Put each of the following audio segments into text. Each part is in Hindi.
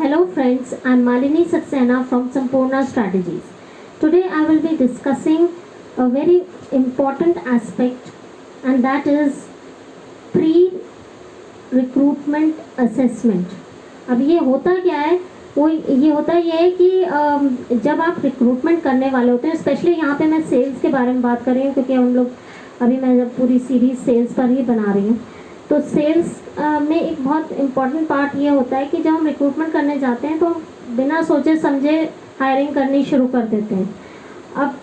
Hello friends, I am Malini Saxena from Sampurna Strategies. Today I will be discussing a very important aspect, and that is pre-recruitment assessment. अब ये होता क्या है, वो ये होता ये है कि जब आप रिक्रूटमेंट करने वाले होते हैं, स्पेशली यहाँ पे मैं सेल्स के बारे में बात कर रही हूँ क्योंकि हम लोग अभी मैं जब पूरी सीरीज सेल्स पर ही बना रही हूँ। तो सेल्स में एक बहुत इम्पॉर्टेंट पार्ट ये होता है कि जब हम रिक्रूटमेंट करने जाते हैं तो बिना सोचे समझे हायरिंग करनी शुरू कर देते हैं। अब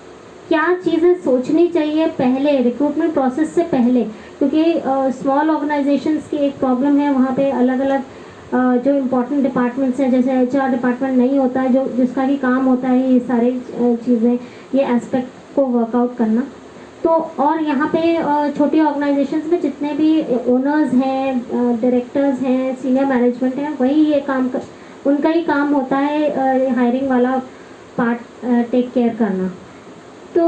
क्या चीज़ें सोचनी चाहिए पहले रिक्रूटमेंट प्रोसेस से पहले, क्योंकि स्मॉल ऑर्गेनाइजेशंस की एक प्रॉब्लम है, वहाँ पे अलग अलग जो इम्पोर्टेंट डिपार्टमेंट्स हैं, जैसे HR डिपार्टमेंट नहीं होता है, जो जिसका भी काम होता है ये सारी चीज़ें, ये एस्पेक्ट को वर्कआउट करना। तो और यहाँ पे छोटी ऑर्गेनाइजेशंस में जितने भी ओनर्स हैं, डायरेक्टर्स हैं, सीनियर मैनेजमेंट हैं, वही ये उनका ही काम होता है हायरिंग वाला पार्ट टेक केयर करना। तो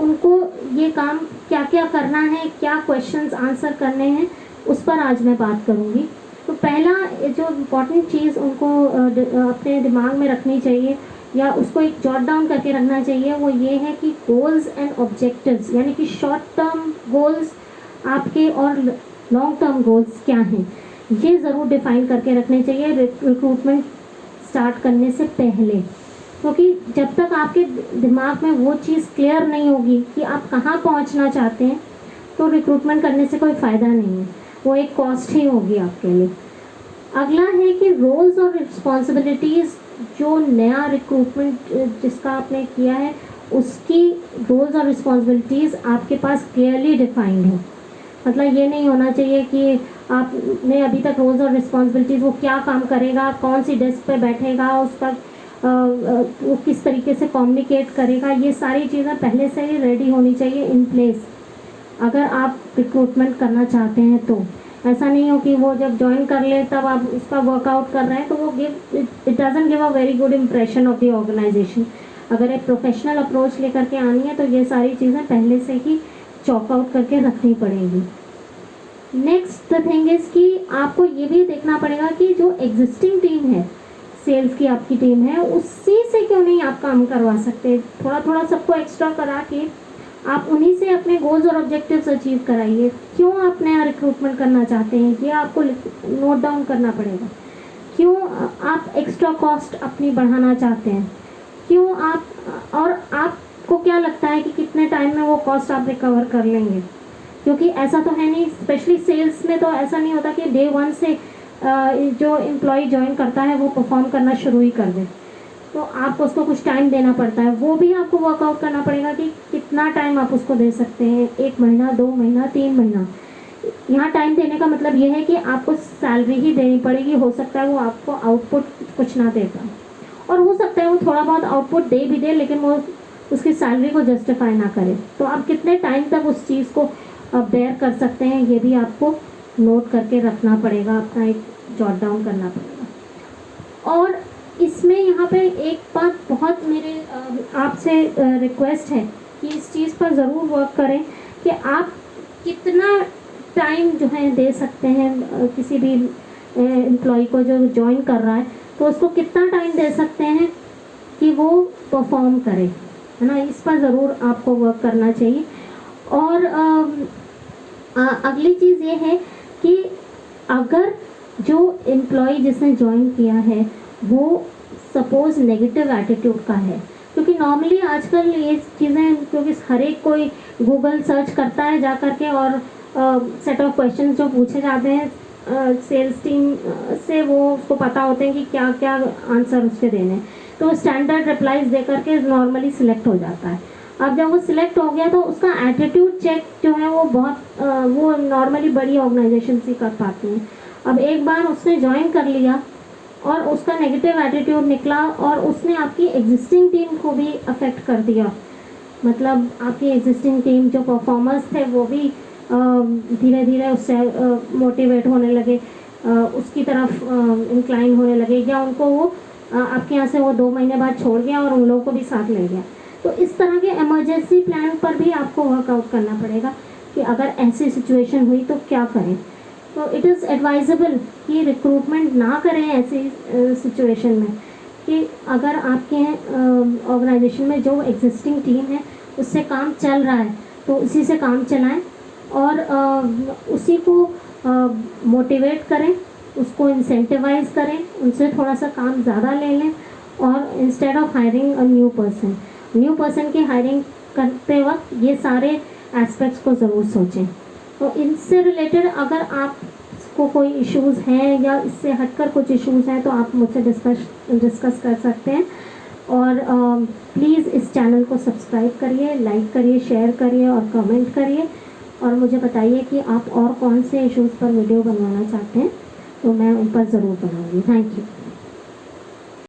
उनको ये काम क्या क्या करना है, क्या क्वेश्चंस आंसर करने हैं, उस पर आज मैं बात करूँगी। तो पहला जो इम्पॉर्टेंट चीज़ उनको अपने दिमाग में रखनी चाहिए या उसको एक जॉट डाउन करके रखना चाहिए, वो ये है कि गोल्स एंड ऑब्जेक्टिव्स, यानी कि शॉर्ट टर्म गोल्स आपके और लॉन्ग टर्म गोल्स क्या हैं, ये ज़रूर डिफाइन करके रखने चाहिए रिक्रूटमेंट स्टार्ट करने से पहले। क्योंकि जब तक आपके दिमाग में वो चीज़ क्लियर नहीं होगी कि आप कहाँ पहुँचना चाहते हैं, तो रिक्रूटमेंट करने से कोई फ़ायदा नहीं है, वो एक कॉस्ट ही होगी आपके लिए। अगला है कि रोल्स और रिस्पॉन्सिबिलिटीज़, जो नया रिक्रूटमेंट जिसका आपने किया है उसकी रोल्स और रिस्पॉन्सिबिलिटीज़ आपके पास क्लियरली डिफाइंड हो। मतलब ये नहीं होना चाहिए कि आपने अभी तक रोल्स और रिस्पॉन्सिबिलिटीज़, वो क्या काम करेगा, कौन सी डेस्क पे बैठेगा, उसका वो किस तरीके से कम्युनिकेट करेगा, ये सारी चीज़ें पहले से ही रेडी होनी चाहिए इन प्लेस अगर आप रिक्रूटमेंट करना चाहते हैं। तो ऐसा नहीं हो कि वो जब ज्वाइन कर ले तब आप उसका वर्कआउट कर रहे हैं, तो वो it doesn't give a very good impression of the organisation. अगर एक प्रोफेशनल अप्रोच लेकर के आनी है तो ये सारी चीज़ें पहले से ही चॉक आउट करके रखनी पड़ेगी। नेक्स्ट द थिंग इज़ कि आपको ये भी देखना पड़ेगा कि जो एग्जिस्टिंग टीम है, सेल्स की आपकी टीम है, उसी से क्यों नहीं आप काम करवा सकते। थोड़ा थोड़ा सबको एक्स्ट्रा करा के आप उन्हीं से अपने गोल्स और ऑब्जेक्टिव्स अचीव कराइए। क्यों आप नया रिक्रूटमेंट करना चाहते हैं, ये आपको नोट डाउन करना पड़ेगा। क्यों आप एक्स्ट्रा कॉस्ट अपनी बढ़ाना चाहते हैं, क्यों आप, और आपको क्या लगता है कि कितने टाइम में वो कॉस्ट आप रिकवर कर लेंगे। क्योंकि ऐसा तो है नहीं, स्पेशली सेल्स में तो ऐसा नहीं होता कि डे 1 से जो एम्प्लॉय ज्वाइन करता है वो परफॉर्म करना शुरू ही कर दे। तो आपको उसको कुछ टाइम देना पड़ता है, वो भी आपको वर्कआउट करना पड़ेगा कि कितना टाइम आप उसको दे सकते हैं, 1 महीना, 2 महीना, 3 महीना। यहाँ टाइम देने का मतलब ये है कि आपको सैलरी ही देनी पड़ेगी। हो सकता है वो आपको आउटपुट कुछ ना दे पाए, और हो सकता है वो थोड़ा बहुत आउटपुट दे भी दे लेकिन वो उसकी सैलरी को जस्टिफाई ना करे। तो आप कितने टाइम तक उस चीज़ को बेयर कर सकते हैं, ये भी आपको नोट करके रखना पड़ेगा, अपना एक जॉट डाउन करना पड़ेगा। और इसमें यहाँ पे एक बात बहुत मेरे आपसे रिक्वेस्ट है कि इस चीज़ पर ज़रूर वर्क करें कि आप कितना टाइम जो है दे सकते हैं किसी भी एम्प्लॉय को जो ज्वाइन कर रहा है, तो उसको कितना टाइम दे सकते हैं कि वो परफॉर्म करे, है ना। इस पर ज़रूर आपको वर्क करना चाहिए। और अगली चीज़ ये है कि अगर जो एम्प्लॉय जिसने ज्वाइन किया है वो सपोज नेगेटिव एटीट्यूड का है, क्योंकि नॉर्मली आजकल ये चीज़ें, क्योंकि हर एक कोई गूगल सर्च करता है जा कर के, और सेट ऑफ क्वेश्चंस जो पूछे जाते हैं सेल्स टीम से, वो उसको पता होते हैं कि क्या क्या आंसर उसके देने हैं, तो स्टैंडर्ड रिप्लाईज दे करके नॉर्मली सिलेक्ट हो जाता है। अब जब वो सिलेक्ट हो गया तो उसका एटीट्यूड चेक जो है वो बहुत वो नॉर्मली बड़ी ऑर्गेनाइजेशन ही कर पाती हैं। अब एक बार उसने ज्वाइन कर लिया और उसका नेगेटिव एटीट्यूड निकला और उसने आपकी एग्जिस्टिंग टीम को भी अफेक्ट कर दिया, मतलब आपकी एग्जिस्टिंग टीम जो परफॉर्मर्स थे वो भी धीरे धीरे उससे मोटिवेट होने लगे, उसकी तरफ इंक्लाइन होने लगे, या उनको वो आपके यहाँ से वो 2 महीने बाद छोड़ गया और उन लोगों को भी साथ ले गया। तो इस तरह के इमरजेंसी प्लान पर भी आपको वर्कआउट करना पड़ेगा कि अगर ऐसी सिचुएशन हुई तो क्या करें। तो इट इज़ एडवाइजेबल कि रिक्रूटमेंट ना करें ऐसी सिचुएशन में, कि अगर आपके ऑर्गेनाइजेशन में जो एग्जिस्टिंग टीम है उससे काम चल रहा है तो उसी से काम चलाएं और उसी को मोटिवेट करें, उसको इंसेंटिवाइज करें, उनसे थोड़ा सा काम ज़्यादा ले लें और instead of hiring a new person की हायरिंग करते वक्त ये सारे एस्पेक्ट्स को ज़रूर सोचें। तो इनसे रिलेटेड अगर आपको कोई इश्यूज़ हैं या इससे हटकर कुछ इश्यूज़ हैं तो आप मुझसे डिस्कस कर सकते हैं। और प्लीज़ इस चैनल को सब्सक्राइब करिए, लाइक करिए, शेयर करिए और कमेंट करिए और मुझे बताइए कि आप और कौन से इश्यूज़ पर वीडियो बनवाना चाहते हैं, तो मैं उन पर ज़रूर बनाऊँगी। Thank you.